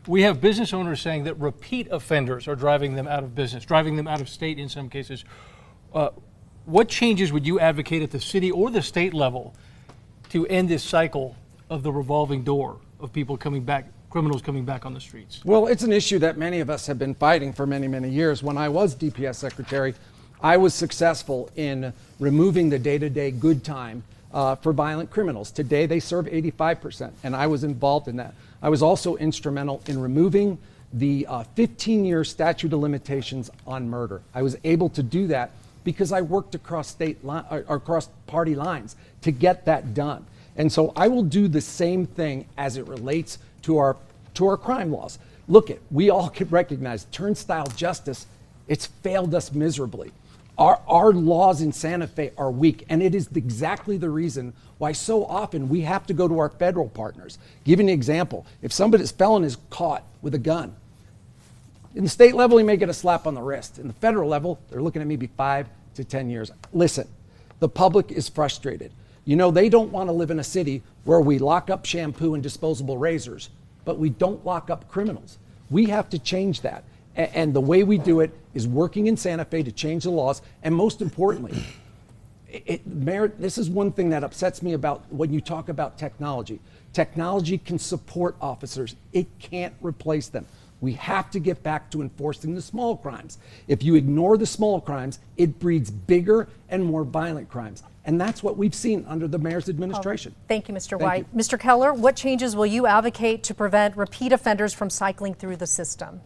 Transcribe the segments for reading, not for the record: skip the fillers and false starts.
We have business owners saying that repeat offenders are driving them out of business, driving them out of state in some cases. What changes would you advocate at the city or the state level to end this cycle of the revolving door of people coming back, criminals coming back on the streets? Well, it's an issue that many of us have been fighting for many, many years. When I was DPS secretary, I was successful in removing the day-to-day good time for violent criminals. Today, they serve 85%, and I was involved in that. I was also instrumental in removing the 15-year statute of limitations on murder. I was able to do that because I worked across across party lines to get that done. And so I will do the same thing as it relates to our crime laws. Look, we all can recognize turnstile justice, it's failed us miserably. Our laws in Santa Fe are weak, and it is exactly the reason why so often we have to go to our federal partners. Give you an example. If somebody's felon is caught with a gun, in the state level, he may get a slap on the wrist. In the federal level, they're looking at maybe 5 to 10 years. Listen, the public is frustrated. You know, they don't want to live in a city where we lock up shampoo and disposable razors, but we don't lock up criminals. We have to change that. And the way we do it is working in Santa Fe to change the laws. And most importantly, Mayor, this is one thing that upsets me about when you talk about technology. Technology can support officers. It can't replace them. We have to get back to enforcing the small crimes. If you ignore the small crimes, it breeds bigger and more violent crimes. And that's what we've seen under the mayor's administration. Thank you, Mr. White. Mr. Keller, what changes will you advocate to prevent repeat offenders from cycling through the system?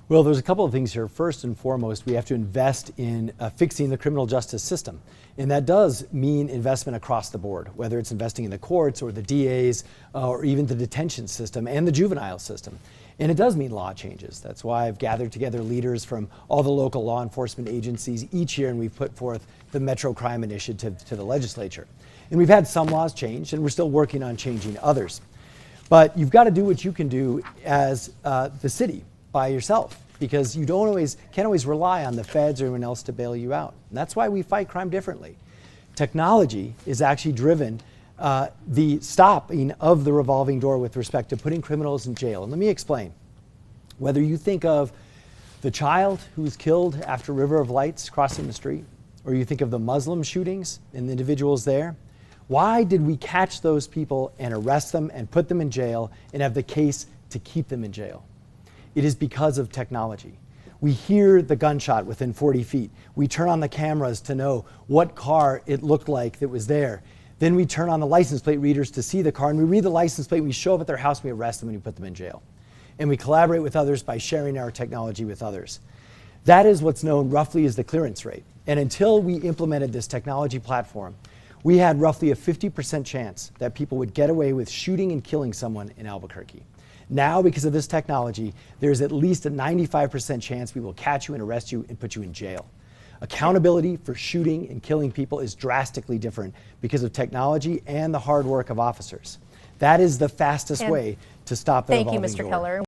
Well, there's a couple of things here. First and foremost, we have to invest in fixing the criminal justice system. And that does mean investment across the board, whether it's investing in the courts or the DAs or even the detention system and the juvenile system. And it does mean law changes. That's why I've gathered together leaders from all the local law enforcement agencies each year, and we've put forth the Metro Crime Initiative to the legislature. And we've had some laws changed, and we're still working on changing others. But you've got to do what you can do as the city by yourself, because you can't always rely on the feds or anyone else to bail you out. And that's why we fight crime differently. Technology is actually driven the stopping of the revolving door with respect to putting criminals in jail. And let me explain. Whether you think of the child who was killed after River of Lights crossing the street, or you think of the Muslim shootings and the individuals there, why did we catch those people and arrest them and put them in jail and have the case to keep them in jail? It is because of technology. We hear the gunshot within 40 feet. We turn on the cameras to know what car it looked like that was there. Then we turn on the license plate readers to see the car, and we read the license plate, we show up at their house, we arrest them, and we put them in jail. And we collaborate with others by sharing our technology with others. That is what's known roughly as the clearance rate. And until we implemented this technology platform, we had roughly a 50% chance that people would get away with shooting and killing someone in Albuquerque. Now, because of this technology, there's at least a 95% chance we will catch you and arrest you and put you in jail. Accountability for shooting and killing people is drastically different because of technology and the hard work of officers. That is the fastest way to stop the revolving door. Thank you, Mr. Keller.